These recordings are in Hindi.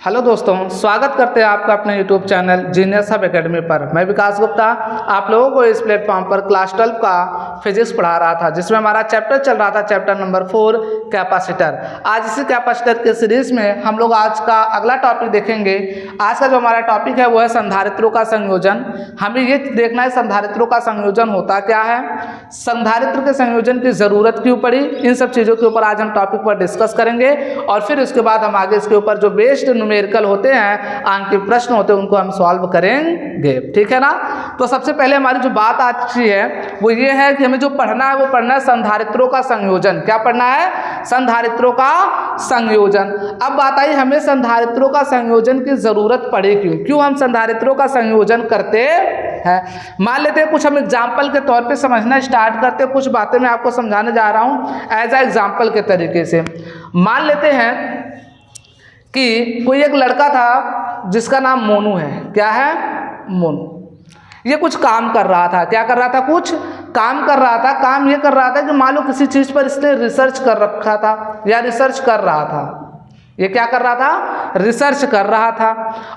हेलो दोस्तों, स्वागत करते हैं आपका अपने YouTube channel genius hub academy पर। मैं विकास गुप्ता आप लोगों को इस प्लेटफॉर्म पर क्लास 12 का फिजिक्स पढ़ा रहा था, जिसमें हमारा चैप्टर चल रहा था चैप्टर नंबर 4 कैपेसिटर। आज इसी कैपेसिटर के सीरीज में हम लोग आज का अगला टॉपिक देखेंगे। आज का जो हमारा टॉपिक है वो है संधारित्रों का संयोजन। हमें ये देखना है संधारित्रों का संयोजन होता क्या है, संधारित्र के संयोजन की ज़रूरत क्यों पड़ी, इन सब चीज़ों के ऊपर आज हम टॉपिक पर डिस्कस करेंगे और फिर उसके बाद हम आगे इसके ऊपर जो बेस्ड न्यूमेरिकल होते हैं, आंकिक प्रश्न होते हैं, उनको हम सॉल्व करेंगे। ठीक है ना। तो सबसे पहले हमारी जो बात आज की है वो ये है कि हमें जो पढ़ना है वो पढ़ना है संधारित्रों का संयोजन। क्या पढ़ना है? संधारित्रों का संयोजन। अब बात आई हमें संधारित्रों का संयोजन की जरूरत पड़े क्यों हम संधारित्रों का संयोजन करते हैं। मान लेते हैं कुछ हम एग्जाम्पल के तौर पे समझना स्टार्ट करते हैं। कुछ बातें मैं आपको समझाने जा रहा हूँ एज ए एग्जाम्पल के तरीके से। मान लेते हैं कि कोई एक लड़का था जिसका नाम मोनू है। क्या है? मोनू। ये कुछ काम कर रहा था। क्या कर रहा था? कुछ काम कर रहा था। काम ये कर रहा था कि मान लो किसी चीज़ पर इसने रिसर्च कर रखा था या रिसर्च कर रहा था। ये क्या कर रहा था? रिसर्च कर रहा था।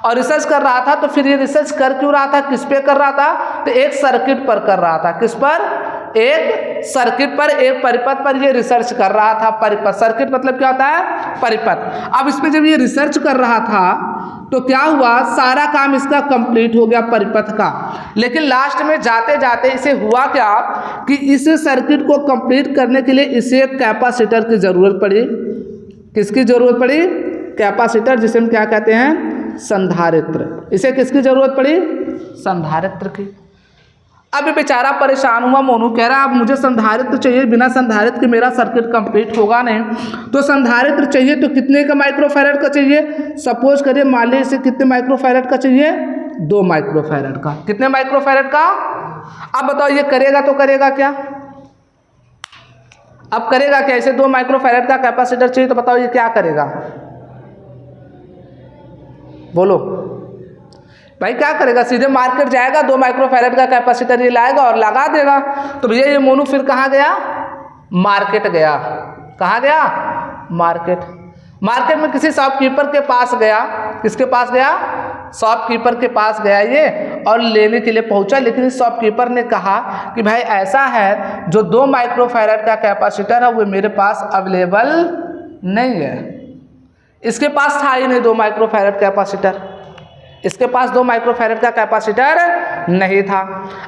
और रिसर्च कर रहा था तो फिर ये रिसर्च कर क्यों रहा था, किस पे कर रहा था? तो एक सर्किट पर कर रहा था। किस पर? एक सर्किट पर, एक परिपथ पर ये रिसर्च कर रहा था। परिपथ, सर्किट मतलब क्या होता है? परिपथ। अब इसमें जब ये रिसर्च कर रहा था तो क्या हुआ, सारा काम इसका कंप्लीट हो गया परिपथ का। लेकिन लास्ट में जाते जाते इसे हुआ क्या कि इस सर्किट को कंप्लीट करने के लिए इसे एक कैपेसिटर की जरूरत पड़ी। किसकी जरूरत पड़ी? कैपेसिटर, जिसे हम क्या कहते हैं? संधारित्र। इसे किसकी जरूरत पड़ी? संधारित्र की। अब ये बेचारा परेशान हुआ। मोनू कह रहा है अब मुझे संधारित्र चाहिए, बिना संधारित्र के मेरा सर्किट कंप्लीट होगा नहीं। तो संधारित्र चाहिए तो कितने का माइक्रोफैरड का चाहिए? सपोज करिए मान लीजिए इसे कितने माइक्रोफैरड का चाहिए? 2 माइक्रोफैरड का। कितने माइक्रोफैरड का? अब बताओ ये करेगा तो करेगा क्या? अब करेगा क्या? इसे 2 माइक्रोफैरड का कैपेसिटर चाहिए तो बताओ ये क्या करेगा? बोलो भाई, क्या करेगा? सीधे मार्केट जाएगा, 2 माइक्रोफैरड का कैपेसिटर ये लाएगा और लगा देगा। तो भैया ये मोनू फिर कहाँ गया? मार्केट गया। कहाँ गया? मार्केट। मार्केट में किसी शॉपकीपर के पास गया। किसके पास गया? शॉपकीपर के पास गया ये और लेने के लिए पहुंचा। लेकिन इस शॉपकीपर ने कहा कि भाई ऐसा है जो 2 माइक्रोफैरड का कैपेसिटर है वो मेरे पास अवेलेबल नहीं है। इसके पास था ही नहीं 2 माइक्रोफैरड कैपेसिटर। इसके पास 2 माइक्रोफैरड का कैपेसिटर नहीं था।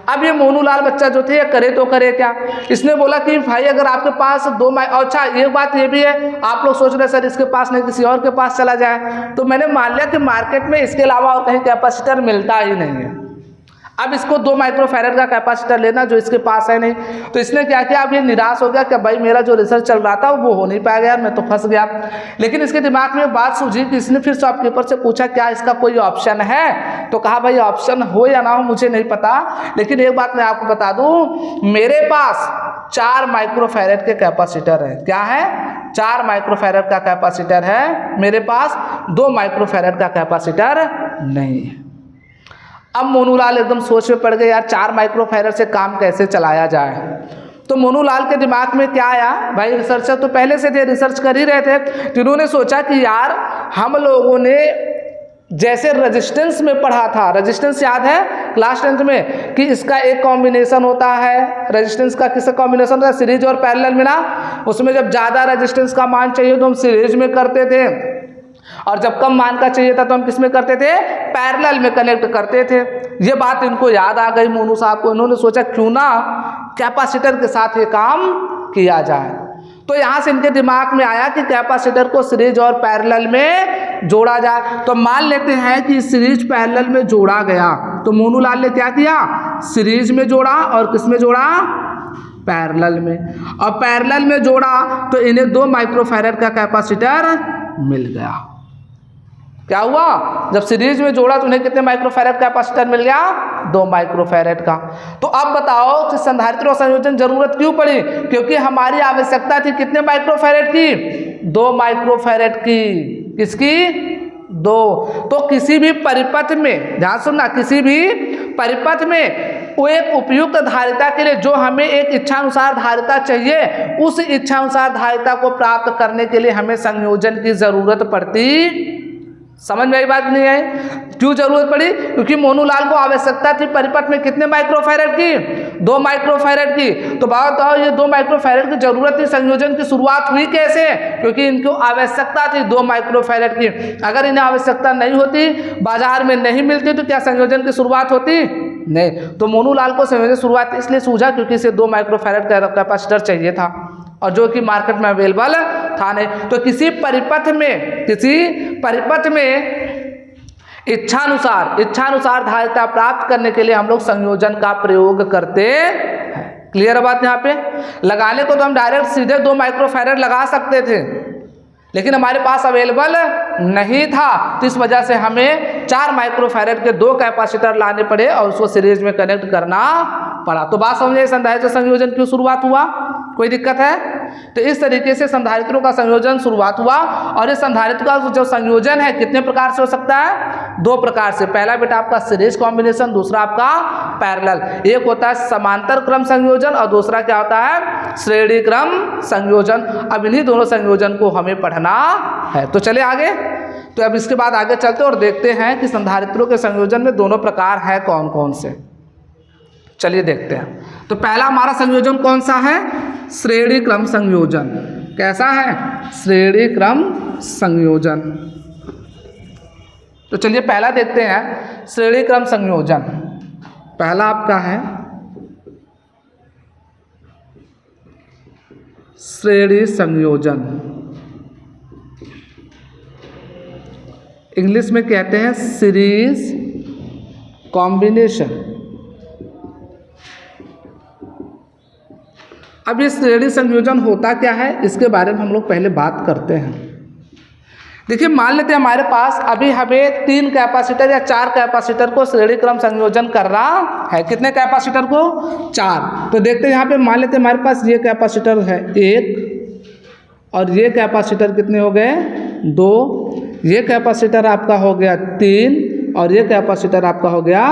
अब ये मोनू लाल बच्चा जो थे ये करे तो करे क्या? इसने बोला कि भाई अगर आपके पास 2 अच्छा एक बात ये भी है, आप लोग सोच रहे सर इसके पास नहीं किसी और के पास चला जाए। तो मैंने मान लिया कि मार्केट में इसके अलावा और कहीं कैपेसिटर मिलता ही नहीं है। अब इसको 2 माइक्रोफैरड का कैपेसिटर लेना जो इसके पास है नहीं। तो इसने क्या किया, अब ये निराश हो गया कि भाई मेरा जो रिसर्च चल रहा था वो हो नहीं पाएगा यार, मैं तो फंस गया। लेकिन इसके दिमाग में बात सूझी कि इसने फिर शॉपकीपर से पूछा क्या इसका कोई ऑप्शन है? तो कहा भाई ऑप्शन हो या ना हो मुझे नहीं पता, लेकिन एक बात मैं आपको बता दूं, मेरे पास 4 माइक्रोफैरड के कैपेसिटर है। क्या है? 4 माइक्रोफैरड का कैपेसिटर है मेरे पास, 2 माइक्रोफैरड का कैपेसिटर नहीं है। अब मोनूलाल एकदम सोच में पड़ गए, यार 4 माइक्रोफैरड से काम कैसे चलाया जाए। तो मोनूलाल के दिमाग में क्या आया, भाई रिसर्चर तो पहले से थे, रिसर्च कर ही रहे थे। तो इन्होंने सोचा कि यार हम लोगों ने जैसे रेजिस्टेंस में पढ़ा था, रेजिस्टेंस याद है क्लास 10th में कि इसका एक कॉम्बिनेशन होता है। रेजिस्टेंस का किसका कॉम्बिनेशन होता है? सीरीज और पैरेलल में ना। उसमें जब ज़्यादा रेजिस्टेंस का मान चाहिए तो हम सीरीज में करते थे और जब कम मान का चाहिए था तो हम किस में करते थे? पैरेलल में कनेक्ट करते थे। ये बात इनको याद आ गई मोनू साहब को। इन्होंने सोचा क्यों ना कैपेसिटर के साथ ये काम किया जाए। तो यहाँ से इनके दिमाग में आया कि कैपेसिटर को सीरीज और पैरेलल में जोड़ा जाए। तो मान लेते हैं कि सीरीज पैरेलल में जोड़ा गया। तो मोनू लाल ने क्या किया? सीरीज में जोड़ा और किस में जोड़ा? पैरेलल में। और पैरेलल में जोड़ा तो इन्हें 2 माइक्रोफैरड का कैपेसिटर मिल गया। क्या हुआ? जब सीरीज में जोड़ा तो उन्हें कितने माइक्रोफैरड कैपेसिटर मिल गया? 2 माइक्रोफैरड का। तो अब बताओ कि संधारित्रों संयोजन जरूरत क्यों पड़ी? क्योंकि हमारी आवश्यकता थी कितने माइक्रोफैरड की? 2 माइक्रोफैरड की। किसकी? 2। तो किसी भी परिपथ में, ध्यान सुनना, किसी भी परिपथ में वो एक उपयुक्त धारिता के लिए जो हमें एक इच्छानुसार धारिता चाहिए, उस इच्छानुसार धारिता को प्राप्त करने के लिए हमें संयोजन की जरूरत पड़ती समझ में आई बात नहीं है? क्यों जरूरत पड़ी? क्योंकि मोनूलाल को आवश्यकता थी परिपथ में कितने माइक्रोफैरड की? 2 माइक्रोफैरड की। तो बताओ ये 2 माइक्रोफैरड की जरूरत थी, संयोजन की शुरुआत हुई कैसे? क्योंकि इनको आवश्यकता थी 2 माइक्रोफैरड की। अगर इन्हें आवश्यकता नहीं होती, बाजार में नहीं मिलती, तो क्या संयोजन की शुरुआत होती? नहीं। तो मोनूलाल को संयोजन शुरुआत इसलिए सूझा क्योंकि इसे 2 माइक्रोफैरड का कैपेसिटर चाहिए था, और जो कि मार्केट में अवेलेबल था नहीं। तो किसी परिपथ में इच्छानुसार धारिता प्राप्त करने के लिए हम लोग संयोजन का प्रयोग करते हैं। क्लियर है बात? यहाँ पे लगाने को तो हम डायरेक्ट सीधे 2 माइक्रोफैरड लगा सकते थे, लेकिन हमारे पास अवेलेबल नहीं था, तो इस वजह से हमें 4 माइक्रोफैरड के 2 कैपेसिटर लाने पड़े और उसको सीरीज में कनेक्ट करना पड़ा। तो बात समझे संधारित्र संयोजन क्यों शुरुआत हुआ? कोई दिक्कत है? तो इस तरीके से संधारित्रों का संयोजन शुरुआत हुआ। और इस संधारित्र का जो संयोजन है कितने प्रकार से हो सकता है? 2 प्रकार से। पहला बेटा आपका सीरीज कॉम्बिनेशन, दूसरा आपका पैरेलल। एक होता है समांतर क्रम संयोजन और दूसरा क्या होता है? श्रेणी क्रम संयोजन। अब इन्हीं दोनों संयोजन को हमें पढ़ना है। तो चले आगे। तो अब इसके बाद आगे चलते और देखते हैं कि संधारित्रों के संयोजन में दोनों प्रकार है कौन कौन से। चलिए देखते हैं। तो पहला हमारा संयोजन कौन सा है? श्रेणी क्रम संयोजन। कैसा है? श्रेणी क्रम संयोजन। तो चलिए पहला देखते हैं श्रेणी क्रम संयोजन। पहला आपका है श्रेणी संयोजन, इंग्लिश में कहते हैं सीरीज कॉम्बिनेशन। अब ये श्रेणी संयोजन होता क्या है, इसके बारे में हम लोग पहले बात करते हैं। देखिए, मान लेते हैं हमारे पास अभी हमें 3 कैपेसिटर या 4 कैपेसिटर को श्रेणी क्रम संयोजन करना है। कितने कैपेसिटर को? 4। तो देखते हैं यहाँ पे, मान लेते हैं हमारे पास ये कैपेसिटर है 1, और ये कैपेसिटर कितने हो गए? 2। ये कैपेसिटर आपका हो गया 3, और ये कैपेसिटर आपका हो गया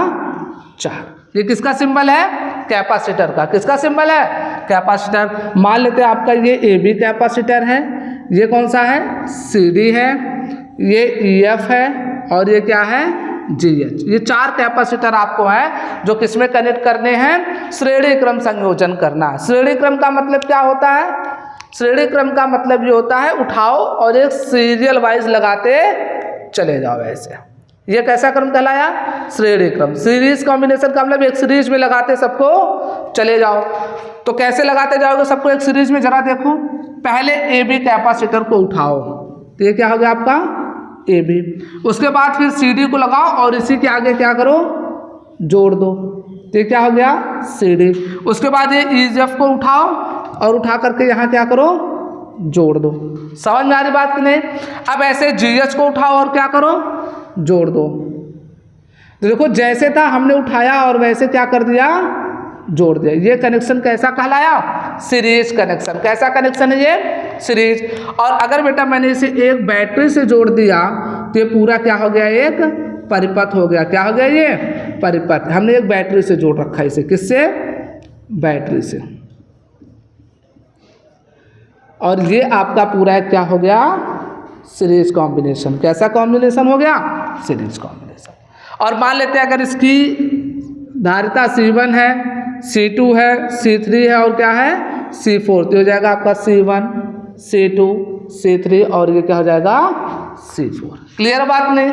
4। ये किसका सिंबल है? कैपेसिटर का। किसका सिंबल है? कैपेसिटर। मान लेते हैं आपका ये AB कैपेसिटर है, ये कौन सा है? CD है, ये EF है, और ये क्या है? GH। ये 4 कैपेसिटर आपको है जो किसमें कनेक्ट करने हैं? श्रेणी क्रम संयोजन करना है। श्रेणी क्रम का मतलब क्या होता है? श्रेणी क्रम का मतलब ये होता है उठाओ और एक सीरियल वाइज लगाते चले जाओ। ऐसे ये कैसा क्रम कहलाया? श्रेणी क्रम। सीरीज कॉम्बिनेशन का मतलब एक सीरीज में लगाते सबको चले जाओ। तो कैसे लगाते जाओगे सबको एक सीरीज में? जरा देखो, पहले AB कैपेसिटर को उठाओ, तो ये क्या हो गया आपका? AB। उसके बाद फिर CD को लगाओ और इसी के आगे क्या करो? जोड़ दो, तो ये क्या हो गया? CD। उसके बाद ये EF को उठाओ और उठा करके यहाँ क्या करो? जोड़ दो। समझ में आ रही बात कि नहीं? अब ऐसे GH को उठाओ और क्या करो? जोड़ दो। तो देखो, जैसे था हमने उठाया और वैसे क्या कर दिया? जोड़ दिया। ये कनेक्शन कैसा कहलाया? Series connection. कैसा कनेक्शन है ये? सीरीज। और अगर बेटा मैंने इसे एक बैटरी से जोड़ दिया तो ये पूरा क्या हो गया? एक परिपथ हो गया। क्या हो गया? ये परिपथ। हमने एक बैटरी से जोड़ रखा है इसे। किससे? बैटरी से। और ये आपका पूरा क्या हो गया? Series combination. कैसा कॉम्बिनेशन हो गया? Series combination. और मान लेते हैं अगर इसकी धारिता C1 है, C2 है, C3 है और क्या है? C4। तो हो जाएगा आपका C1, C2, C3 और ये क्या हो जाएगा? C4। क्लियर बात नहीं?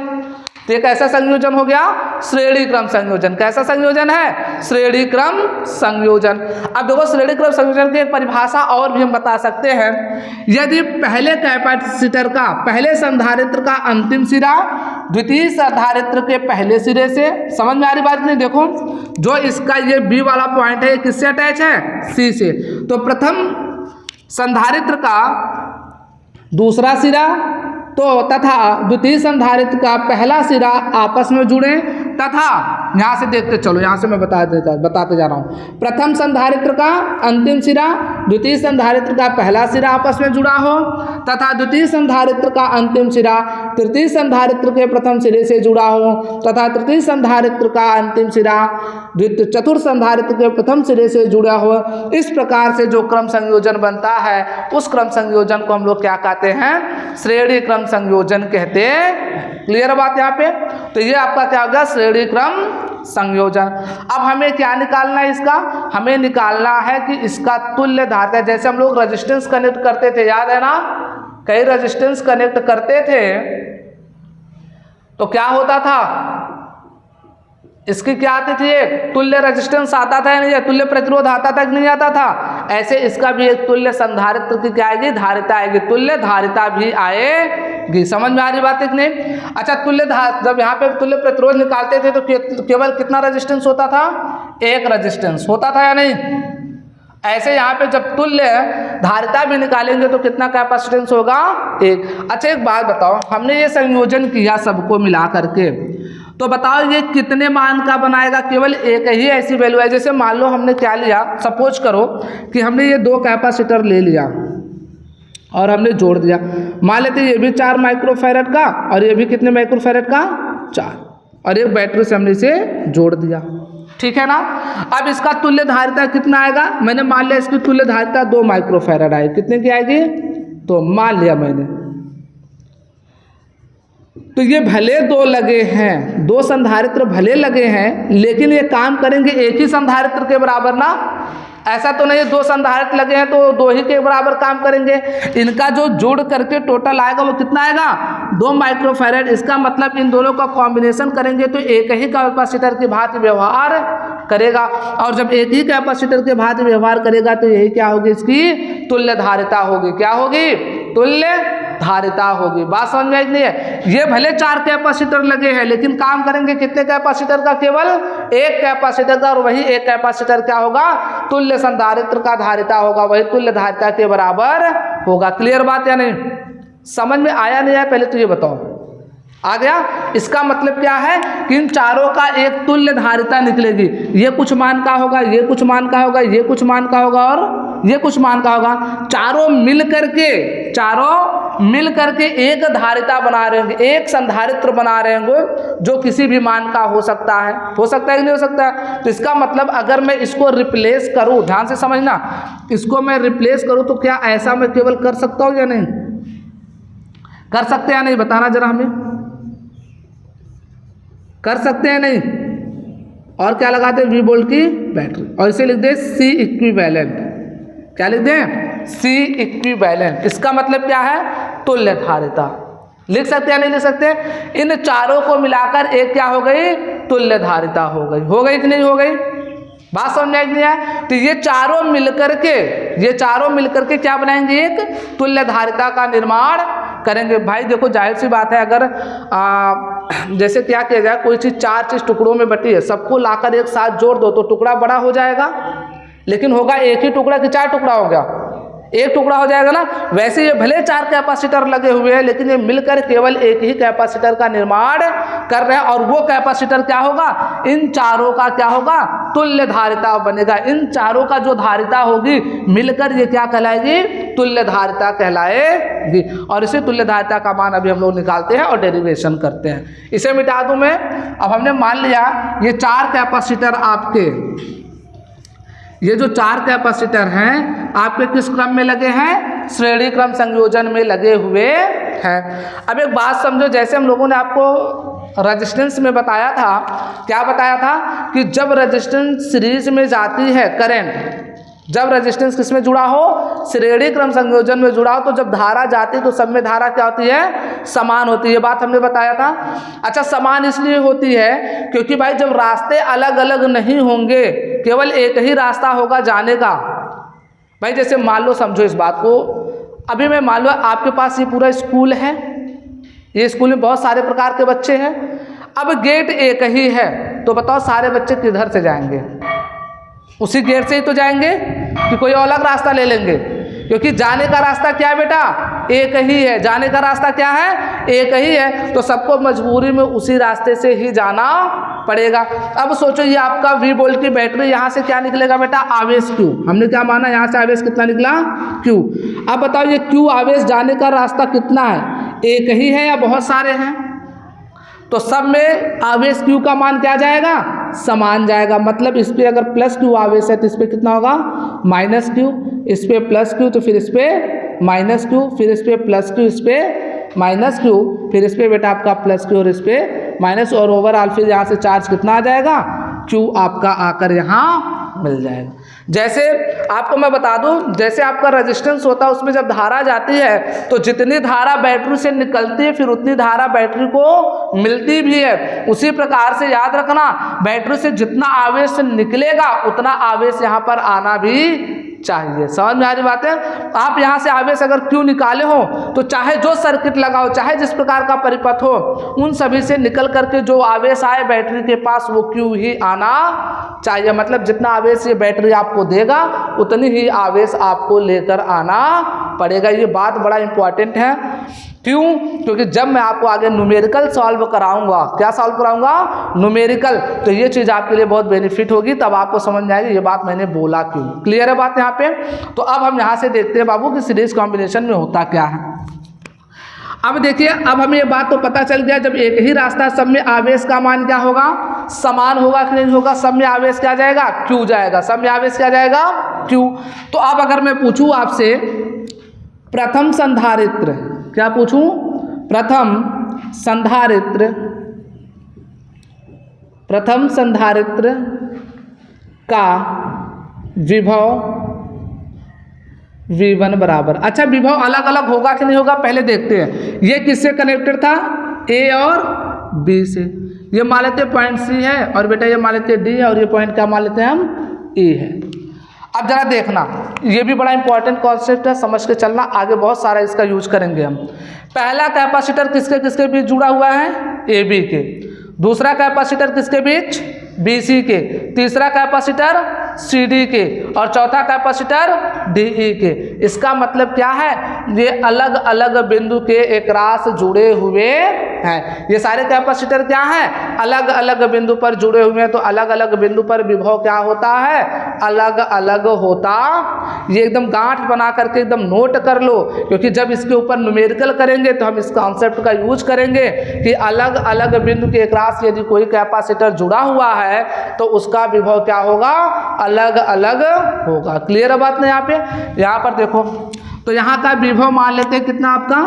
तो ये कैसा संयोजन हो गया? श्रेणी क्रम संयोजन। कैसा संयोजन है? श्रेणी क्रम संयोजन। अब देखो, श्रेणी क्रम संयोजन की एक परिभाषा और भी हम बता सकते हैं। यदि पहले कैपेसिटर का, पहले संधारित्र का अंतिम सिरा द्वितीय संधारित्र के पहले सिरे से, समझ में आ रही बात नहीं? देखो, जो इसका ये B वाला पॉइंट है, ये किससे अटैच है? C से। तो प्रथम संधारित्र का दूसरा सिरा तो तथा द्वितीय संधारित्र का पहला सिरा आपस में जुड़े, तथा यहाँ से देखते चलो, यहाँ से मैं बताते जा रहा हूँ। प्रथम संधारित्र का अंतिम सिरा द्वितीय संधारित्र का पहला सिरा आपस में जुड़ा हो, तथा द्वितीय संधारित्र का अंतिम सिरा तृतीय संधारित्र के प्रथम सिरे से जुड़ा हो, तथा तृतीय संधारित्र का अंतिम सिरा चतुर्थ संधारित्र के प्रथम सिरे से जुड़ा हो। इस प्रकार से जो क्रम संयोजन बनता है उस क्रम संयोजन को हम लोग क्या कहते हैं? श्रेणी क्रम संयोजन कहते हैं। क्लियर बात यहाँ पे? तो ये आपका क्या होगा, श्रेणी क्रम संयोजन। अब हमें क्या निकालना है इसका, हमें निकालना है कि इसका तुल्य धारिता, जैसे हम लोग रेजिस्टेंस कनेक्ट करते थे, याद है ना, कई रेजिस्टेंस कनेक्ट करते थे तो क्या होता था, इसकी क्या आती थी, एक तुल्य रेजिस्टेंस आता था या नहीं, तुल्य प्रतिरोध आता था कि नहीं आता था। ऐसे इसका भी एक तुल्य संधारित्र की क्या आएगी, धारिता आएगी, तुल्य धारिता भी आएगी। समझ में आ रही बात है कि नहीं? अच्छा, जब यहाँ पे तुल्य प्रतिरोध निकालते थे तो केवल कितना रेजिस्टेंस होता था, एक रेजिस्टेंस होता था या नहीं। ऐसे यहाँ पे जब तुल्य धारिता भी निकालेंगे तो कितना कैपेसिटेंस होगा, एक। अच्छा एक बात बताओ, हमने ये संयोजन किया सबको मिला करके, तो बताओ ये कितने मान का बनाएगा, केवल एक ही ऐसी वैल्यू है। जैसे मान लो हमने क्या लिया, सपोज करो कि हमने ये 2 कैपेसिटर ले लिया और हमने जोड़ दिया, मान लेते ये भी 4 माइक्रोफैरड का और ये भी कितने माइक्रोफैरड का, 4, और एक बैटरी से हमने इसे जोड़ दिया, ठीक है ना। अब इसका तुल्य धारिता कितना आएगा, मैंने मान लिया इसकी तुल्य धारिता 2 माइक्रोफैरड आएगी, कितने की आएगी, तो मान लिया मैंने। तो ये भले 2 लगे हैं, 2 संधारित्र भले लगे हैं, लेकिन ये काम करेंगे एक ही संधारित्र के बराबर ना। ऐसा तो नहीं 2 संधारित्र लगे हैं तो 2 ही के बराबर काम करेंगे। इनका जो जोड़ करके टोटल आएगा वो कितना आएगा, 2 माइक्रोफैरड। इसका मतलब इन दोनों का कॉम्बिनेशन करेंगे तो एक ही कैपेसिटर की भांति व्यवहार करेगा, और जब एक ही कैपेसिटर के भांति व्यवहार करेगा तो यही क्या होगी, इसकी तुल्य धारिता होगी। क्या होगी, तुल्य धारिता होगी। बात समझ में आई नहीं है? ये भले 4 कैपेसिटर लगे हैं लेकिन काम करेंगे कितने कैपेसिटर का, केवल एक कैपेसिटर का, और वही एक कैपेसिटर क्या होगा, तुल्य संधारित्र का धारिता होगा, वही तुल्य धारिता के बराबर होगा। क्लियर बात या नहीं? समझ में आया नहीं आया, पहले तो ये बताओ, आ गया? इसका मतलब क्या है कि इन चारों का एक तुल्य धारिता निकलेगी। ये कुछ मान का होगा, ये कुछ मान का होगा, ये कुछ मान का होगा और ये कुछ मान का होगा। चारों मिल करके एक धारिता बना रहे होंगे, एक संधारित्र बना रहे होंगे जो किसी भी मान का हो सकता है कि नहीं हो सकता है। तो इसका मतलब अगर मैं इसको रिप्लेस करूं, ध्यान से समझना, इसको मैं रिप्लेस करूं तो क्या ऐसा मैं केवल कर सकता हूं या नहीं कर सकते या नहीं, बताना जरा हमें, कर सकते हैं नहीं? और क्या लगाते हैं, वी वोल्ट की बैटरी, और इसे लिख दे सी इक्विवेलेंट। क्या लिख दें, सी इक्विवेलेंट। इसका मतलब क्या है, तुल्य धारिता। लिख सकते हैं नहीं लिख सकते? इन चारों को मिलाकर एक क्या हो गई, तुल्य धारिता हो गई कि नहीं हो गई? बात समझ में नहीं है? तो ये चारों मिलकर के क्या बनाएंगे, एक तुल्य धारिता का निर्माण करेंगे। भाई देखो जाहिर सी बात है, अगर जैसे क्या किया जाए, कोई चीज़ 4 चीज़ टुकड़ों में बटी है, सबको लाकर एक साथ जोड़ दो तो टुकड़ा बड़ा हो जाएगा, लेकिन होगा एक ही टुकड़ा कि 4 टुकड़ा हो गया, एक टुकड़ा हो जाएगा ना। वैसे ये भले 4 कैपेसिटर लगे हुए हैं लेकिन ये मिलकर केवल एक ही कैपेसिटर का निर्माण कर रहे हैं, और वो कैपेसिटर क्या होगा, इन चारों का क्या होगा, तुल्य धारिता बनेगा। इन चारों का जो धारिता होगी मिलकर ये क्या कहलाएगी, तुल्य धारिता कहलाएगी। और इसी तुल्य धारिता का मान अभी हम लोग निकालते हैं और डेरिवेशन करते हैं। इसे मिटा दूं मैं। अब हमने मान लिया ये 4 कैपेसिटर आपके, ये जो 4 कैपेसिटर हैं आपके किस क्रम में लगे हैं, श्रेणी क्रम संयोजन में लगे हुए हैं। अब एक बात समझो, जैसे हम लोगों ने आपको रेजिस्टेंस में बताया था, क्या बताया था कि जब रेजिस्टेंस सीरीज में जाती है करंट, जब रेजिस्टेंस किस में जुड़ा हो, श्रेणी क्रम संयोजन में जुड़ा हो, तो जब धारा जाती है तो सब में धारा क्या होती है, समान होती है। बात हमने बताया था। अच्छा, समान इसलिए होती है क्योंकि भाई जब रास्ते अलग अलग नहीं होंगे, केवल एक ही रास्ता होगा जाने का। भाई जैसे मान लो, समझो इस बात को, अभी मैं मान लो आपके पास ये पूरा स्कूल है, ये स्कूल में बहुत सारे प्रकार के बच्चे हैं, अब गेट एक ही है, तो बताओ सारे बच्चे किधर से जाएंगे, उसी गेट से ही तो जाएंगे कि कोई अलग रास्ता ले लेंगे, क्योंकि जाने का रास्ता क्या है बेटा, एक ही है। जाने का रास्ता क्या है, एक ही है, तो सबको मजबूरी में उसी रास्ते से ही जाना पड़ेगा। अब सोचो ये आपका वी वोल्ट की बैटरी, यहाँ से क्या निकलेगा बेटा, आवेश Q। हमने क्या माना, यहाँ से आवेश कितना निकला, Q। अब बताओ ये Q आवेश जाने का रास्ता कितना है, एक ही है या बहुत सारे हैं? तो सब में आवेश Q का मान क्या जाएगा, समान जाएगा। मतलब इस पर अगर प्लस क्यू आवेश है तो इस पर कितना होगा माइनस क्यू, इस पर प्लस क्यू तो फिर इस पर माइनस क्यू, फिर इस पर प्लस क्यू, इस पर माइनस क्यू, फिर इस पर बेटा आपका प्लस क्यू और इस पर माइनस, और ओवरऑल फिर यहाँ से चार्ज कितना आ जाएगा क्यू आपका आकर यहाँ मिल जाएगा। जैसे आपको मैं बता दूं, जैसे आपका रेजिस्टेंस होता है उसमें जब धारा जाती है तो जितनी धारा बैटरी से निकलती है फिर उतनी धारा बैटरी को मिलती भी है। उसी प्रकार से याद रखना बैटरी से जितना आवेश निकलेगा उतना आवेश यहाँ पर आना भी चाहिए। समझ में आ रही बात है? आप यहाँ से आवेश अगर क्यू निकाले हो तो चाहे जो सर्किट लगाओ, चाहे जिस प्रकार का परिपथ हो, उन सभी से निकल करके जो आवेश आए बैटरी के पास वो क्यू ही आना चाहिए। मतलब जितना आवेश ये बैटरी आपको देगा उतनी ही आवेश आपको लेकर आना पड़ेगा। ये बात बड़ा इंपॉर्टेंट है। क्यों? क्योंकि जब मैं आपको आगे न्यूमेरिकल सॉल्व कराऊंगा, क्या सॉल्व कराऊंगा? न्यूमेरिकल, तो ये चीज़ आपके लिए बहुत बेनिफिट होगी, तब आपको समझ में आएगी ये बात मैंने बोला क्यों। क्लियर है बात यहाँ पे? तो अब हम यहाँ से देखते हैं बाबू कि सीरीज कॉम्बिनेशन में होता क्या है। अब देखिए, अब हमें ये बात तो पता चल गया जब एक ही रास्ता, सब में आवेश का मान क्या होगा समान होगा कि नहीं होगा? सब में आवेश क्या जाएगा क्यू जाएगा, सब में आवेश क्या जाएगा क्यू। तो अब अगर मैं पूछूं आपसे प्रथम संधारित्र, क्या पूछूं? प्रथम संधारित्र, प्रथम संधारित्र का विभव V1 बराबर, अच्छा विभव अलग अलग होगा कि नहीं होगा पहले देखते हैं। ये किससे कनेक्टेड था? A और B से। ये मान लेते हैं पॉइंट C है और बेटा ये मान लेते हैं D है और ये पॉइंट क्या मान लेते हैं हम E है। अब जरा देखना, ये भी बड़ा इंपॉर्टेंट कॉन्सेप्ट है, समझ के चलना, आगे बहुत सारा इसका यूज करेंगे हम। पहला कैपेसिटर किसके किसके बीच जुड़ा हुआ है? AB के। दूसरा कैपेसिटर किसके बीच? BC के। तीसरा कैपेसिटर CD के और चौथा कैपेसिटर DE के। इसका मतलब क्या है? ये अलग अलग बिंदु के एकरास जुड़े हुए हैं। ये सारे कैपेसिटर क्या हैं? अलग अलग बिंदु पर जुड़े हुए हैं। तो अलग अलग बिंदु पर विभव क्या होता है? अलग अलग होता। ये एकदम गांठ बना करके एकदम नोट कर लो, क्योंकि जब इसके ऊपर न्यूमेरिकल करेंगे तो हम इस कॉन्सेप्ट का यूज करेंगे कि अलग अलग बिंदु के एकरास यदि कोई कैपेसिटर जुड़ा हुआ है तो उसका विभव क्या होगा? अलग अलग होगा। क्लियर है बात ना? यहाँ पर देखो, तो यहाँ का विभव मान लेते हैं कितना आपका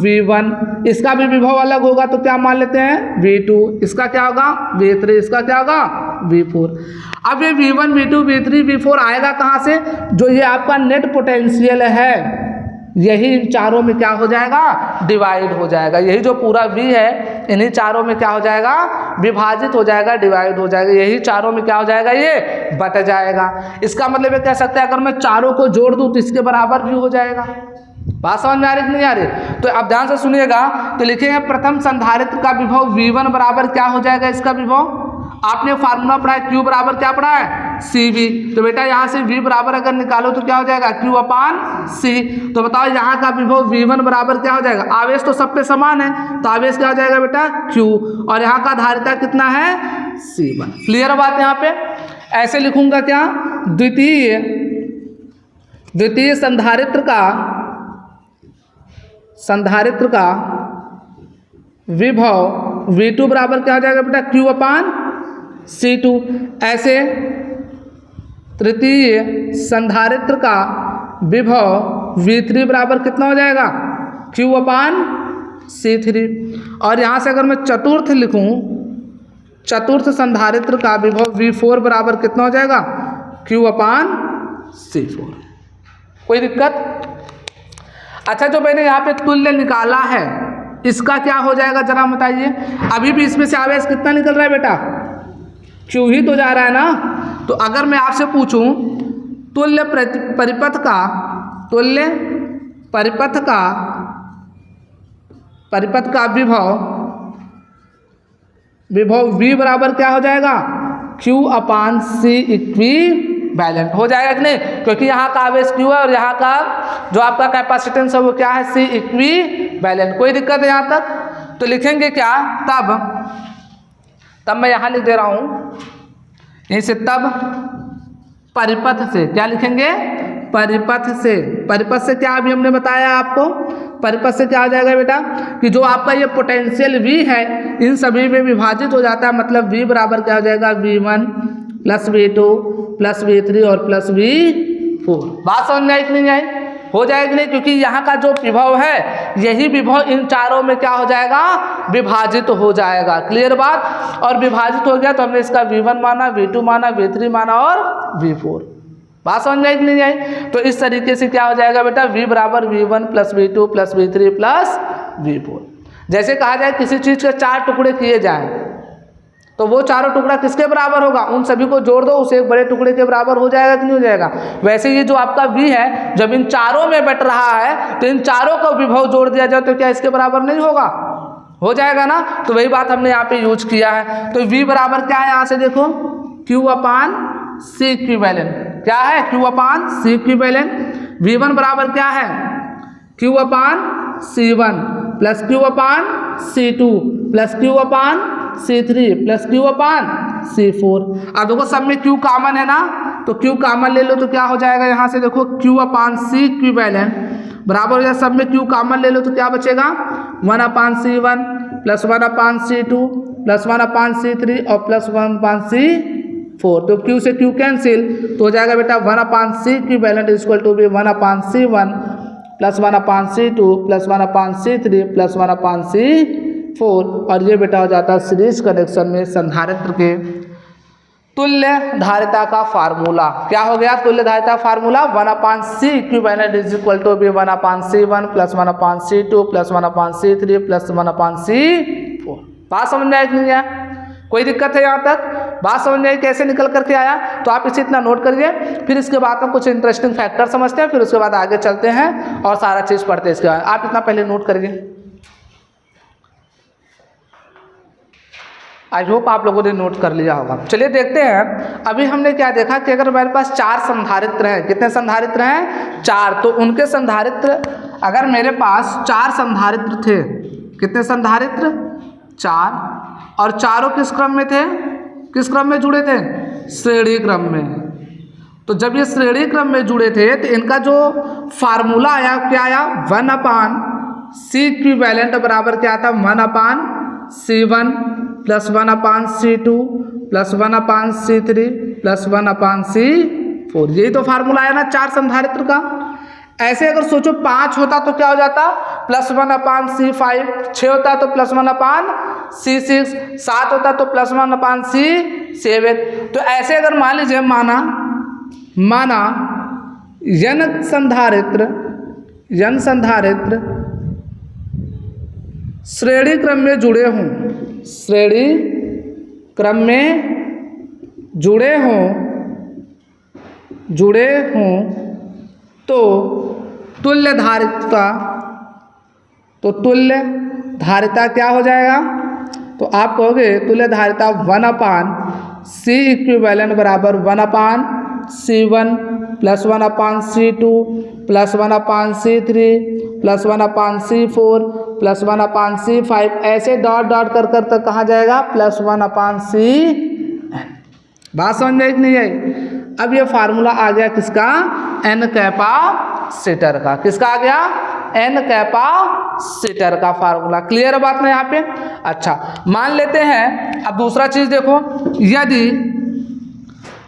V1, इसका भी विभव अलग होगा तो क्या मान लेते हैं V2, इसका क्या होगा V3, इसका क्या होगा V4। अब ये V1 V2 V3 V4 आएगा कहाँ से? जो ये आपका नेट पोटेंशियल है यही इन चारों में क्या हो जाएगा? डिवाइड हो जाएगा। यही जो पूरा V है इन्हीं चारों में क्या हो जाएगा? विभाजित हो जाएगा, डिवाइड हो जाएगा। यही चारों में क्या हो जाएगा? ये बट जाएगा। इसका मतलब ये कह सकते हैं अगर मैं चारों को जोड़ दूं तो इसके बराबर भी हो जाएगा। बात समझ में आ रही कि नहीं आ रही? तो आप ध्यान से सुनिएगा, तो लिखेंगे प्रथम संधारित्र का विभव V1 बराबर क्या हो जाएगा? इसका विभव आपने फार्मूला पढ़ा है, Q बराबर क्या पढ़ा है? CV। तो बेटा यहाँ से V बराबर अगर निकालो तो क्या हो जाएगा? Q अपान C। तो बताओ यहाँ का विभव V1 बराबर क्या हो जाएगा? आवेश तो सब पे समान है तो आवेश क्या हो जाएगा बेटा? Q। और यहाँ का धारिता कितना है? C1। क्लियर है बात? यहाँ पे ऐसे लिखूंगा क्या? द्वितीय संधारित्र का विभव V2 बराबर क्या हो जाएगा बेटा? Q अपान C2। ऐसे तृतीय संधारित्र का विभव V3 बराबर कितना हो जाएगा? Q अपान C3। और यहाँ से अगर मैं चतुर्थ लिखूँ, चतुर्थ संधारित्र का विभव V4 बराबर कितना हो जाएगा? Q अपान C4। कोई दिक्कत? अच्छा, जो मैंने यहाँ पे तुल्य निकाला है इसका क्या हो जाएगा जरा बताइए? अभी भी इसमें से आवेश कितना निकल रहा है बेटा? Q ही तो जा रहा है ना। तो अगर मैं आपसे पूछूं तुल्य परिपथ का विभव V बराबर क्या हो जाएगा? Q अपान C इक्विवेलेंट हो जाएगा कि नहीं? क्योंकि यहाँ का आवेश Q है और यहाँ का जो आपका कैपेसिटेंस है वो क्या है? C equivalent. कोई दिक्कत है यहाँ तक? तो लिखेंगे क्या? तब मैं यहाँ लिख दे रहा हूँ, यहीं से तब परिपथ से क्या लिखेंगे? परिपथ से क्या अभी हमने बताया आपको? परिपथ से क्या आ जाएगा बेटा? कि जो आपका ये पोटेंशियल V है इन सभी में विभाजित हो जाता है, मतलब V बराबर क्या हो जाएगा, V1 plus V2 plus V3 और प्लस V4। बात समझ में आई कि नहीं आई? हो जाएगी नहीं, क्योंकि यहाँ का जो विभव है यही विभव इन चारों में क्या हो जाएगा, विभाजित हो जाएगा। क्लियर बात? और विभाजित हो गया तो हमने इसका V1 माना, V2 माना, V3 माना और V4। बात समझ में आई कि नहीं आई? तो इस तरीके से क्या हो जाएगा बेटा, V बराबर V1 plus V2 plus V3 plus V4। जैसे कहा जाए किसी चीज़ के 4 टुकड़े किए जाएं तो वो चारों टुकड़ा किसके बराबर होगा, उन सभी को जोड़ दो, उसे एक बड़े टुकड़े के बराबर हो जाएगा कि नहीं हो जाएगा। वैसे ये जो आपका V है जब इन चारों में बट रहा है तो इन चारों को विभव जोड़ दिया जाए तो क्या इसके बराबर नहीं होगा, हो जाएगा ना। तो वही बात हमने यहाँ पे यूज किया है। तो V बराबर क्या है, यहाँ से देखो Q अपान C इक्विवेलेंट, क्या है Q अपान C इक्विवेलेंट। V1 बराबर क्या है Q अपान C1 प्लस Q अपान C2 प्लस Q अपान C3 प्लस Q अपान C4। अब देखो सब में Q कॉमन है ना, तो Q कॉमन ले लो तो क्या हो जाएगा, यहाँ से देखो Q अपान C इक्विवेलेंट बराबर हो जाए, सब में Q कॉमन ले लो तो क्या बचेगा, 1 upon C1 plus 1 upon C2 plus 1 upon C3 और प्लस 1 अपान C4। तो Q से Q कैंसिल तो हो जाएगा बेटा 1 upon C equivalent equal to भी 1 upon C1 plus 1 upon C2 plus 1 upon C3 plus 1 upon C4। और ये बेटा हो जाता है सीरीज कनेक्शन में संधारित्र के तुल्य धारिता का फार्मूला। क्या हो गया, तुल्य धारिता formula 1 upon C equivalent is equal to भी 1 upon C1 plus 1 upon C2 plus 1 upon C3 plus 1 upon C4। बात समझ में आई कि नहीं आया, कोई दिक्कत है यहाँ तक? बात समझ में आई कैसे निकल करके आया? तो आप इसे इतना नोट करिए, फिर इसके बाद हम कुछ इंटरेस्टिंग फैक्टर समझते हैं, फिर उसके बाद आगे चलते हैं और सारा चीज़ पढ़ते हैं। इसके बाद आप इतना पहले नोट करिए। आई होप आप लोगों ने नोट कर लिया होगा। चलिए देखते हैं। अभी हमने क्या देखा कि अगर हमारे पास 4 संधारित्र हैं, कितने संधारित्र हैं, 4, तो उनके संधारित्र, अगर मेरे पास 4 संधारित्र थे, कितने संधारित्र, 4, और चारों किस क्रम में थे, किस क्रम में जुड़े थे, श्रेणी क्रम में। तो जब ये श्रेणी क्रम में जुड़े थे तो इनका जो फार्मूला आया क्या आया, 1 अपान C इक्विवेलेंट बराबर क्या था, 1 upon C1 plus 1 upon C2 plus 1 upon C3 plus 1 upon C4। यही तो फार्मूला आया ना 4 संधारित्र का। ऐसे अगर सोचो 5 होता तो क्या हो जाता, प्लस 1 अपान C5, 6 होता तो प्लस 1 अपान C6, 7 होता तो प्लस 1 अपान C7। तो ऐसे अगर मान लीजिए माना n संधारित्र श्रेणी क्रम में जुड़े हों, श्रेणी क्रम में जुड़े हों तो तुल्य धारिता क्या हो जाएगा, तो आप कहोगे तुल्य धारिता 1 अपान C इक्विवेलेंट बराबर 1 upon C1 plus 1 upon C2 plus 1 upon C3 plus 1 upon C4 plus 1 अपान C5, ऐसे डॉट डॉट कर कर तक कहाँ जाएगा, प्लस 1 अपान CN। बात समझ में नहीं आई? अब ये फार्मूला आ गया किसका, n कैपेसिटर का। किसका आ गया, n कैपेसिटर का फार्मूला। क्लियर है बात ना यहाँ पे? अच्छा, मान लेते हैं अब दूसरा चीज देखो, यदि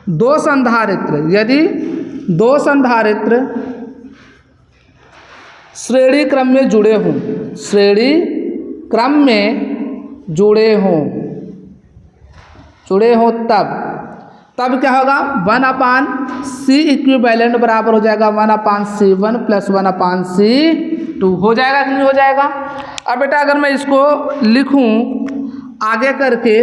दो संधारित्र श्रेणी क्रम में जुड़े हों, श्रेणी क्रम में जुड़े हों तब क्या होगा, 1 अपान C इक्विवेलेंट बराबर हो जाएगा 1 upon C1 plus 1 upon C2। हो जाएगा कि नहीं हो जाएगा? अब बेटा अगर मैं इसको लिखूं आगे करके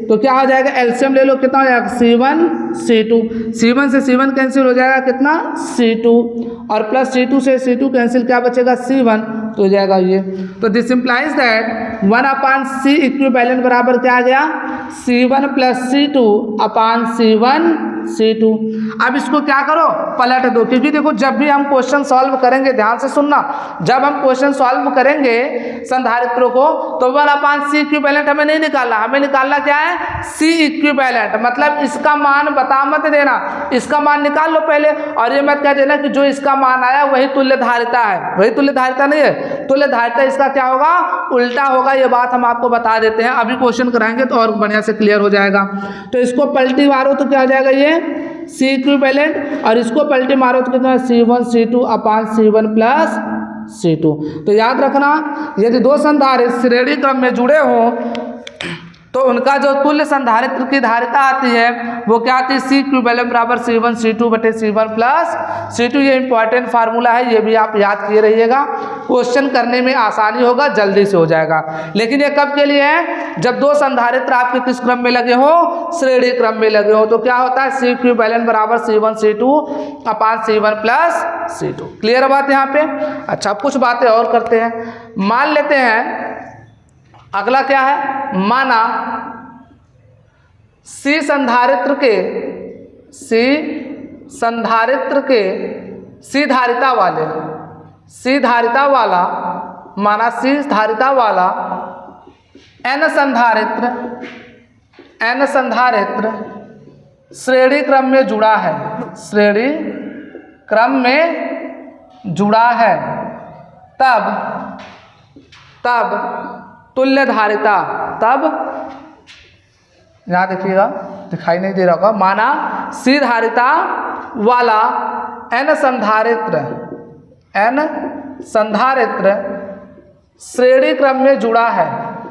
तो क्या हो जाएगा, एलसीएम ले लो, कितना हो जाएगा, C1 C2, C1 से C1 कैंसिल हो जाएगा, कितना, C2, और प्लस C2 से C2 कैंसिल, क्या बचेगा, C1, तो हो जाएगा ये। तो this implies that 1 upon C equivalent बराबर क्या आ गया, C1 प्लस C2 अपान C1 C2। अब इसको क्या करो, पलट दो, क्योंकि देखो जब भी हम क्वेश्चन सॉल्व करेंगे, ध्यान से सुनना, जब हम क्वेश्चन सॉल्व करेंगे संधारित्रों को तो 1 अपान C इक्विवेलेंट हमें नहीं निकालना, हमें निकालना क्या है, C इक्विवेलेंट, मतलब इसका मान बता मत देना, इसका मान निकाल लो पहले, और ये मत कह देना कि जो इसका मान आया वही तुल्य धारिता है, वही तुल्य धारिता नहीं है। तुल्य धारिता इसका क्या होगा, उल्टा होगा, ये बात हम आपको बता देते हैं। अभी क्वेश्चन कराएंगे तो और बढ़िया से क्लियर हो जाएगा। तो इसको पलटी मारो तो क्या हो जाएगा, ये C इक्विवेलेंट, और इसको पलटी मारो तो कितना, C1 C2 अपान C1 प्लस C2। तो याद रखना, यदि दो संधारित्र श्रेणी क्रम में जुड़े हों तो उनका जो तुल्य संधारित्र की धारिता आती है वो क्या आती है, C इक्विवेलेंट बराबर C1 C2 बटे C1 प्लस C2। ये इंपॉर्टेंट फार्मूला है, ये भी आप याद किए रहिएगा, क्वेश्चन करने में आसानी होगा, जल्दी से हो जाएगा। लेकिन ये कब के लिए है, जब दो संधारित्र आपके किस क्रम में लगे हो, श्रेणी क्रम में लगे हो। तो क्या होता है, C इक्विवेलेंट बराबर C1 C2 अपान C1 प्लस C2। क्लियर बात यहाँ पे। अच्छा, कुछ बातें और करते हैं। मान लेते हैं अगला क्या है, माना C संधारित्र के C धारिता वाला माना C धारिता वाला N संधारित्र श्रेणी क्रम में जुड़ा है, श्रेणी क्रम में जुड़ा है, तब तुल्य धारिता, तब यहाँ देखिएगा दिखाई नहीं दे रहा होगा, माना C धारिता वाला N संधारित्र श्रेणी क्रम में जुड़ा है,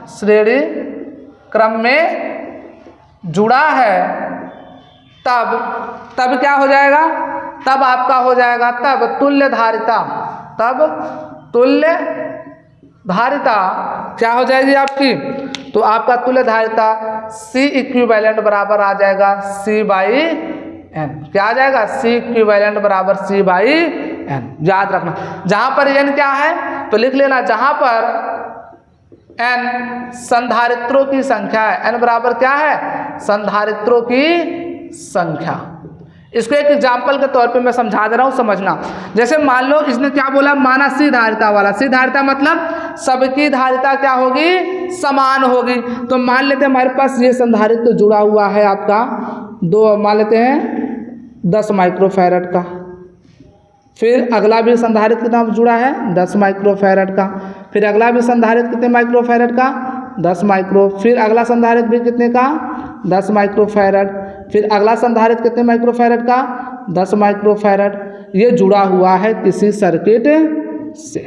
श्रेणी क्रम में जुड़ा है, तब क्या हो जाएगा, तब आपका हो जाएगा, तब तुल्य धारिता क्या हो जाएगी आपकी, तो आपका तुल्य धारिता C इक्विवेलेंट बराबर आ जाएगा C बाई N। क्या आ जाएगा, C इक्विवेलेंट बराबर C बाई N। याद रखना, जहां पर N क्या है तो लिख लेना, जहां पर N संधारित्रों की संख्या है, N बराबर क्या है, संधारित्रों की संख्या। इसको एक एग्जाम्पल के तौर पे मैं समझा दे रहा हूँ, समझना। जैसे मान लो इसने क्या बोला, माना C धारिता वाला, C धारिता मतलब सबकी धारिता क्या होगी, समान होगी। तो मान लेते हैं हमारे पास ये संधारित्र जुड़ा हुआ है आपका, दो मान लेते हैं 10 माइक्रोफैरड का, फिर अगला भी संधारित्र कितना जुड़ा है, 10 माइक्रोफैरड का, फिर अगला भी संधारित्र कितने माइक्रोफैरड का, 10 माइक्रो, फिर अगला संधारित्र भी कितने का, 10 माइक्रोफैरड, फिर अगला संधारित्र कितने माइक्रोफैरड का, 10 माइक्रोफैरड। ये जुड़ा हुआ है किसी सर्किट से।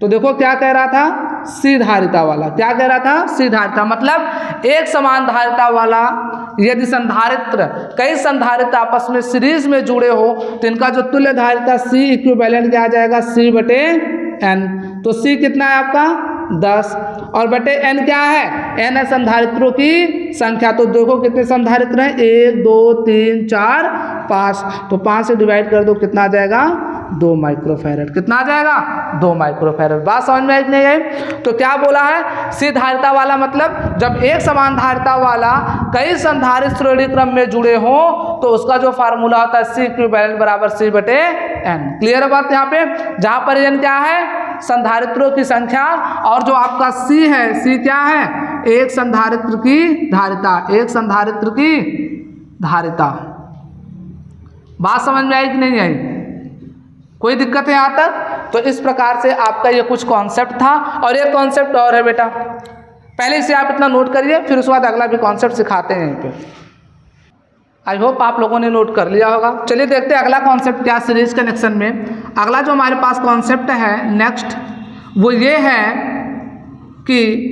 तो देखो क्या कह रहा था, C धारिता वाला, क्या कह रहा था, C धारिता मतलब एक समान धारिता वाला यदि संधारित्र, कई संधारित्र आपस में सीरीज में जुड़े हो तो इनका जो तुल्य धारिता C इक्विवेलेंट क्या आ जाएगा, C बटे N। तो C कितना है आपका 10 और बटे N क्या है, N है संधारित्रों की संख्या। तो देखो कितने संधारित्र हैं, 1 2 3 4 5, तो 5 से डिवाइड कर दो, कितना आ जाएगा, 2 माइक्रोफैरड। कितना आ जाएगा, 2 माइक्रोफैरड। बात समझ में आई नहीं आई। तो क्या बोला है, C धारिता वाला मतलब जब एक समान धारिता वाला कई संधारित्र श्रेणी क्रम में जुड़े हो तो उसका जो फार्मूला होता है C इक्विवेलेंट बराबर C बटे N। क्लियर है बात यहाँ पे। जहाँ पर N क्या है, संधारित्रों की संख्या, और जो आपका C है, C क्या है, एक संधारित्र की धारिता, एक संधारित्र की धारिता। बात समझ में आई कि नहीं आई, कोई दिक्कत है यहाँ तक। तो इस प्रकार से आपका ये कुछ कॉन्सेप्ट था, और एक कॉन्सेप्ट और है बेटा, पहले इसे आप इतना नोट करिए, फिर उसके बाद अगला भी कॉन्सेप्ट सिखाते हैं यहीं पे। आई होप आप लोगों ने नोट कर लिया होगा। चलिए देखते हैं अगला कॉन्सेप्ट क्या, सीरीज कनेक्शन में अगला जो हमारे पास कॉन्सेप्ट है नेक्स्ट, वो ये है कि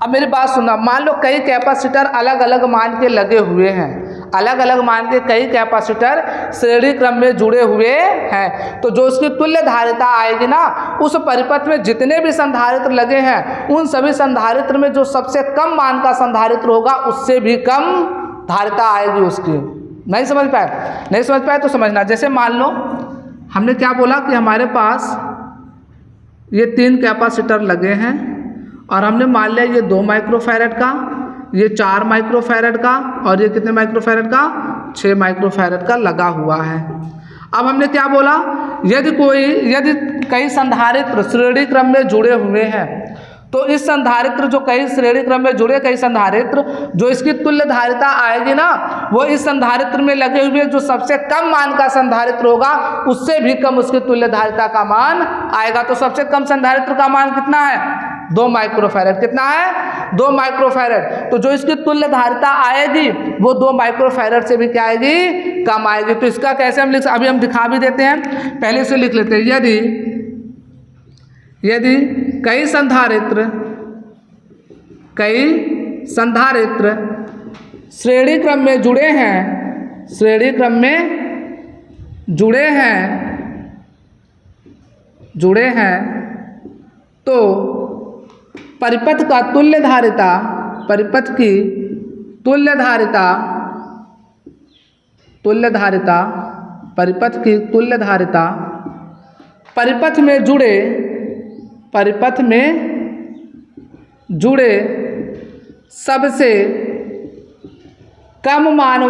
अब मेरी बात सुनना, मान लो कई कैपेसिटर अलग अलग मान के लगे हुए हैं, अलग अलग मान के कई कैपेसिटर श्रेणी क्रम में जुड़े हुए हैं, तो जो उसकी तुल्य धारिता आएगी ना, उस परिपथ में जितने भी संधारित्र लगे हैं उन सभी संधारित्र में जो सबसे कम मान का संधारित्र होगा उससे भी कम धारिता आएगी उसकी। नहीं समझ पाए, नहीं समझ पाए तो समझना। जैसे मान लो हमने क्या बोला कि हमारे पास ये 3 कैपेसिटर लगे हैं और हमने मान लिया ये 2 माइक्रोफैरड का, ये 4 माइक्रोफैरड का, और ये कितने माइक्रोफैरड का, 6 माइक्रोफैरड का लगा हुआ है। अब हमने क्या बोला, यदि कई संधारित्र श्रेणी क्रम में जुड़े हुए हैं तो इस संधारित्र जो कई श्रेणी क्रम में जुड़े कई संधारित्र, जो इसकी तुल्य धारिता आएगी ना, वो इस संधारित्र में लगे हुए जो सबसे कम मान का संधारित्र होगा उससे भी कम उसकी तुल्य धारिता का मान आएगा। तो सबसे कम संधारित्र का मान कितना है, 2 माइक्रोफैरड। कितना है? 2 माइक्रोफैरड। तो जो इसकी तुल्य धारिता आएगी वो 2 माइक्रोफैरड से भी क्या आएगी? कम आएगी। तो इसका कैसे हम अभी हम दिखा भी देते हैं, पहले से लिख लेते हैं। यदि कई संधारित्र श्रेणी क्रम में जुड़े हैं तो परिपथ की तुल्य धारिता परिपथ में जुड़े सबसे कम मान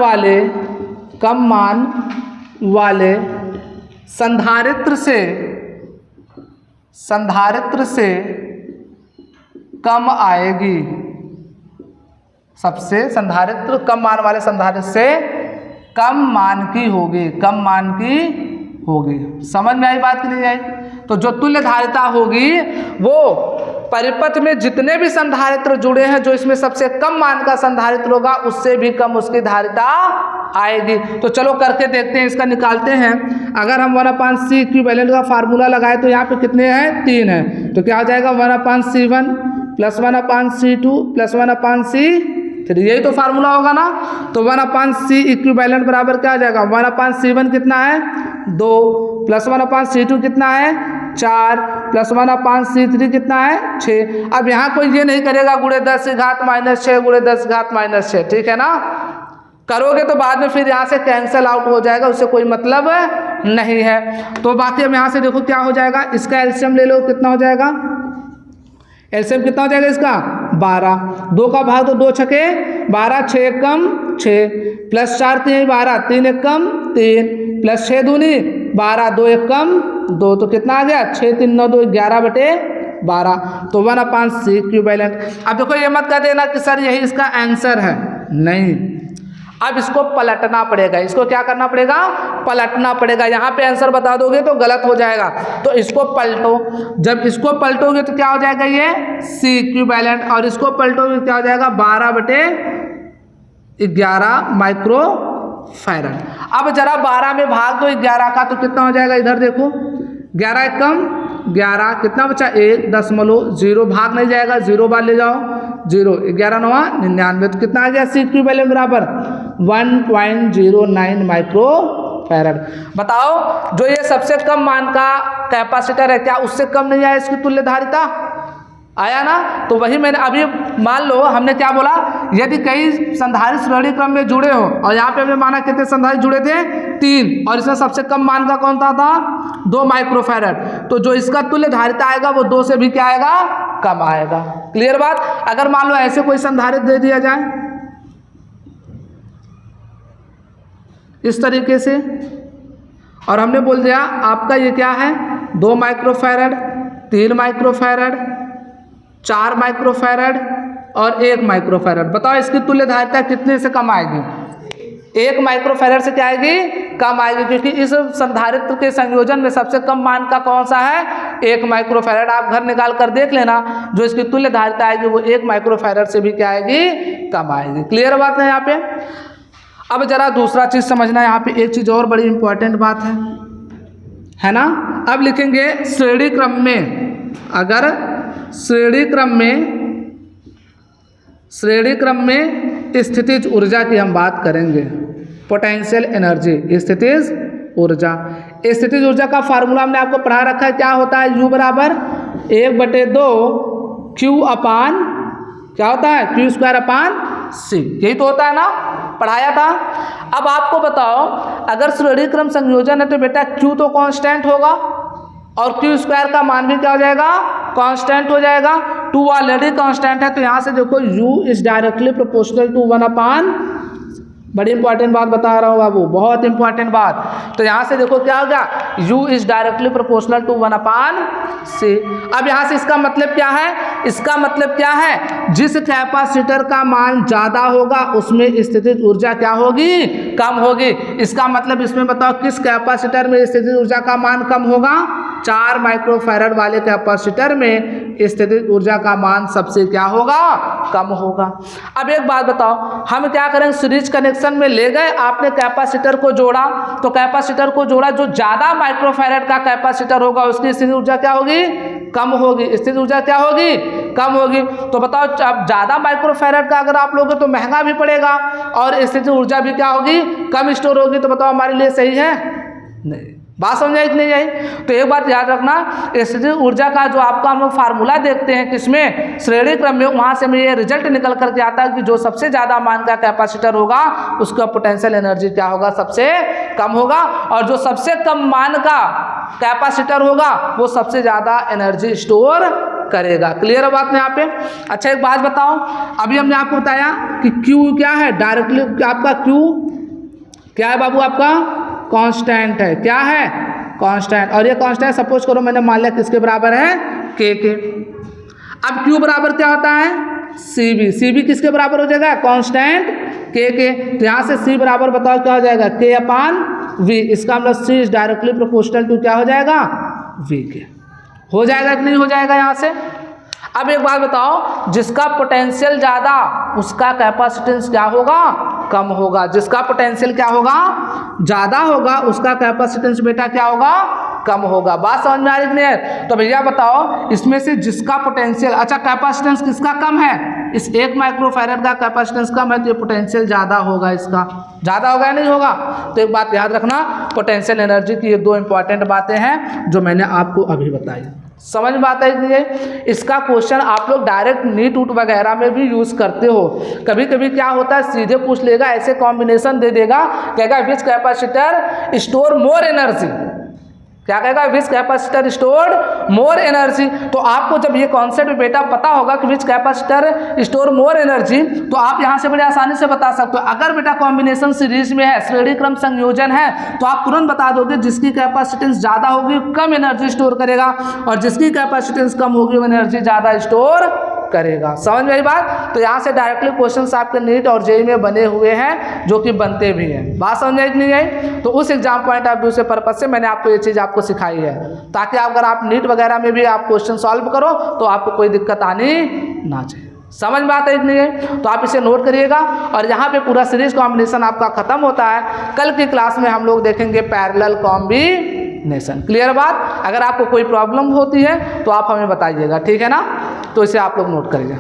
वाले संधारित्र से कम आएगी। सबसे संधारित्र कम मान वाले संधारित्र से कम मान की होगी। समझ में आई बात कि नहीं आई? तो जो तुल्य धारिता होगी वो परिपथ में जितने भी संधारित्र जुड़े हैं, जो इसमें सबसे कम मान का संधारित्र होगा उससे भी कम उसकी धारिता आएगी। तो चलो करके देखते हैं, इसका निकालते हैं। अगर हम 1/C इक्विवेलेंट का फार्मूला लगाए तो यहाँ पे कितने हैं? 3 हैं। तो क्या हो जाएगा? 1/C1 + 1/C2 + 1/C3। यही तो फार्मूला होगा ना। तो 1/C इक्विवेलेंट बराबर क्या आ जाएगा? 1/C1 कितना है? 2 + 1/C2 कितना है? 4 + 1/C3 कितना है? 6। अब यहाँ कोई ये नहीं करेगा गुणे 10⁻⁻6 गुणे 10⁻⁻6, ठीक है ना? करोगे तो बाद में फिर यहाँ से कैंसिल आउट हो जाएगा, उससे कोई मतलब नहीं है। तो बाकी हम यहाँ से देखो क्या हो जाएगा, इसका एलसीएम ले लो, कितना हो जाएगा? एलसीएम कितना हो जाएगा इसका? 12। 2 का भाग तो 2 छके 12, 6 कम 6 + 4 3 12, 3 1 कम 3 + 6 दूनी 12, 2 1 कम 2। तो कितना आ गया? 6 3 9 2 11/12। तो 1/C इक्विवेलेंट। अब देखो ये मत कह देना कि सर यही इसका आंसर है, नहीं। अब इसको पलटना पड़ेगा। इसको क्या करना पड़ेगा? पलटना पड़ेगा। यहाँ पे आंसर बता दोगे तो गलत हो जाएगा, तो इसको पलटो। जब इसको पलटोगे तो क्या हो जाएगा? ये C इक्विवेलेंट। और इसको पलटोगे क्या हो जाएगा? 12/11 माइक्रोफैरड। अब जरा 12 में भाग दो 11 का, तो कितना हो जाएगा? इधर देखो, 11 1 कम 11, कितना बचा? 1.0। भाग नहीं जाएगा, 0 बार ले जाओ, 0 11 9 99। तो कितना आ गया? C इक्विवेलेंट बराबर 1.09 माइक्रोफैरड। बताओ जो ये सबसे कम मान का कैपेसिटर है, क्या उससे कम नहीं आया इसकी तुल्य धारिता? आया ना? तो वही मैंने अभी मान लो, हमने क्या बोला? यदि कई संधारित्र श्रेणी क्रम में जुड़े हो, और यहाँ पे हमने माना कितने संधारित्र जुड़े थे? 3, और इसमें सबसे कम मान का कौन था? 2 माइक्रोफैरड। तो जो इसका तुल्य धारिता आएगा वो 2 से भी क्या आएगा? कम आएगा। क्लियर बात? अगर मान लो ऐसे कोई संधारित्र दे दिया जाए इस तरीके से, और हमने बोल दिया आपका ये क्या है? 2 माइक्रोफैरड, 3 माइक्रोफैरड, 4 माइक्रोफैरड और 1 माइक्रोफैरड। बताओ इसकी तुल्य धारिता कितने से कम आएगी? 1 माइक्रोफैरड से क्या आएगी? कम आएगी, क्योंकि इस संधारित्र के संयोजन में सबसे कम मान का कौन सा है? 1 माइक्रोफैरड। आप घर निकाल कर देख लेना, जो इसकी तुल्य धारिता आएगी वो 1 माइक्रोफैरड से भी क्या आएगी? कम आएगी। क्लियर बात है यहाँ पे? अब जरा दूसरा चीज समझना, यहाँ पे एक चीज और बड़ी इंपॉर्टेंट बात है ना? अब लिखेंगे श्रेणी क्रम में, अगर श्रेणी क्रम में स्थितिज ऊर्जा की हम बात करेंगे, पोटेंशियल एनर्जी, स्थितिज ऊर्जा। स्थितिज ऊर्जा का फार्मूला हमने आपको पढ़ा रखा है, क्या होता है? U बराबर 1/2 Q अपान क्या होता है? Q²/C। यही तो होता है ना, पढ़ाया था। अब आपको बताओ, अगर श्रेणी क्रम संयोजन है तो बेटा Q तो कांस्टेंट होगा और Q² का मान भी क्या हो जाएगा? कांस्टेंट हो जाएगा। 2 ऑलरेडी कांस्टेंट है, तो यहाँ से देखो U is directly proportional to 1/। बड़ी इंपॉर्टेंट बात बता रहा हूँ बाबू, बहुत इंपॉर्टेंट बात। तो यहाँ से देखो क्या होगा? U is directly proportional to 1/C। अब यहाँ से इसका मतलब क्या है? इसका मतलब क्या है, जिस कैपेसिटर का मान ज़्यादा होगा उसमें स्थितिज ऊर्जा क्या होगी, कम होगी। इसका मतलब इसमें बताओ किस कैपेसिटर में स्थितिज ऊर्जा का मान कम होगा, 4 माइक्रोफैराड वाले कैपेसिटर में स्थितिज ऊर्जा का मान सबसे क्या होगा, कम होगा। अब एक बात बताओ, हम क्या करेंगे, सीरीज कनेक्शन में ले गए, आपने कैपेसिटर को जोड़ा, तो कैपेसिटर को जोड़ा, जो ज़्यादा माइक्रोफैराड का कैपेसिटर होगा उसकी स्थितिज ऊर्जा क्या होगी, कम होगी। स्थितिज ऊर्जा क्या होगी, कम होगी। तो बताओ अब ज़्यादा माइक्रोफैराड का अगर आप लोगे तो महंगा भी पड़ेगा और स्थितिज ऊर्जा भी क्या होगी, कम स्टोर होगी। तो बताओ हमारे लिए सही है, नहीं। बात समझ आई कि नहीं आई? तो एक बात याद रखना, स्थितिज ऊर्जा का जो आपका हम लोग फार्मूला देखते हैं किसमें, श्रेणी क्रम में, वहाँ से हमें ये रिजल्ट निकल करके आता है कि जो सबसे ज़्यादा मान का कैपेसिटर होगा उसका पोटेंशियल एनर्जी क्या होगा, सबसे कम होगा, और जो सबसे कम मान का कैपेसिटर होगा वो सबसे ज़्यादा एनर्जी स्टोर करेगा। क्लियर है बात में यहाँ पे? अच्छा एक बात बताओ, अभी हमने आपको बताया कि Q क्या है, डायरेक्टली आपका Q क्या है बाबू, आपका कांस्टेंट है। क्या है, कांस्टेंट। और ये कांस्टेंट सपोज करो मैंने मान लिया किसके बराबर है, K के। अब Q बराबर क्या होता है, CV। CV किसके बराबर हो जाएगा, कांस्टेंट K के। तो यहाँ से C बराबर बताओ क्या हो जाएगा, K/V। इसका मतलब C is directly proportional to क्या हो जाएगा, V के। हो जाएगा कि नहीं हो जाएगा यहाँ से? अब एक बात बताओ, जिसका पोटेंशियल ज़्यादा उसका कैपेसिटेंस क्या होगा, कम होगा। जिसका पोटेंशियल क्या होगा, ज़्यादा होगा, उसका कैपेसिटेंस बेटा क्या होगा, कम होगा। बात समझ में आ रही है? तो भैया बताओ इसमें से जिसका पोटेंशियल, अच्छा कैपेसिटेंस किसका कम है, इस 1 माइक्रोफैराड का कैपेसिटेंस कम है तो ये पोटेंशियल ज़्यादा होगा, इसका ज़्यादा होगा या नहीं होगा? तो एक बात याद रखना, पोटेंशियल एनर्जी की ये 2 इंपॉर्टेंट बातें हैं जो मैंने आपको अभी बताई। समझ में आता है नहीं? इसका क्वेश्चन आप लोग डायरेक्ट नीट उट वगैरह में भी यूज़ करते हो। कभी कभी क्या होता है, सीधे पूछ लेगा, ऐसे कॉम्बिनेशन दे देगा, कहेगा विच कैपेसिटर स्टोर मोर एनर्जी। क्या कहेगा, विच कैपेसिटर स्टोर मोर एनर्जी। तो आपको जब ये कॉन्सेप्ट बेटा पता होगा कि विच कैपेसिटर स्टोर मोर एनर्जी, तो आप यहाँ से बड़े आसानी से बता सकते हो। अगर बेटा कॉम्बिनेशन सीरीज में है, श्रेणी क्रम संयोजन है, तो आप तुरंत बता दोगे जिसकी कैपेसिटेंस ज़्यादा होगी कम एनर्जी स्टोर करेगा, और जिसकी कैपेसिटेंस कम होगी वो एनर्जी ज़्यादा स्टोर करेगा। समझ में आई बात? तो यहाँ से डायरेक्टली क्वेश्चंस आपके नीट और जेईई में बने हुए हैं, जो कि बनते भी हैं। बात समझ आई कि नहीं आई? तो उस एग्जाम पॉइंट ऑफ व्यू से पर्पज से मैंने आपको ये चीज़ आपको सिखाई है, ताकि अगर आप नीट वगैरह में भी आप क्वेश्चन सॉल्व करो तो आपको कोई दिक्कत आनी ना चाहिए। समझ में आता है कि नहीं है? तो आप इसे नोट करिएगा। और यहाँ पे पूरा सीरीज कॉम्बिनेशन आपका खत्म होता है। कल की क्लास में हम लोग देखेंगे पैरेलल कॉम्बिनेशन। क्लियर बात? अगर आपको कोई प्रॉब्लम होती है तो आप हमें बताइएगा, ठीक है ना? तो इसे आप लोग नोट करिएगा।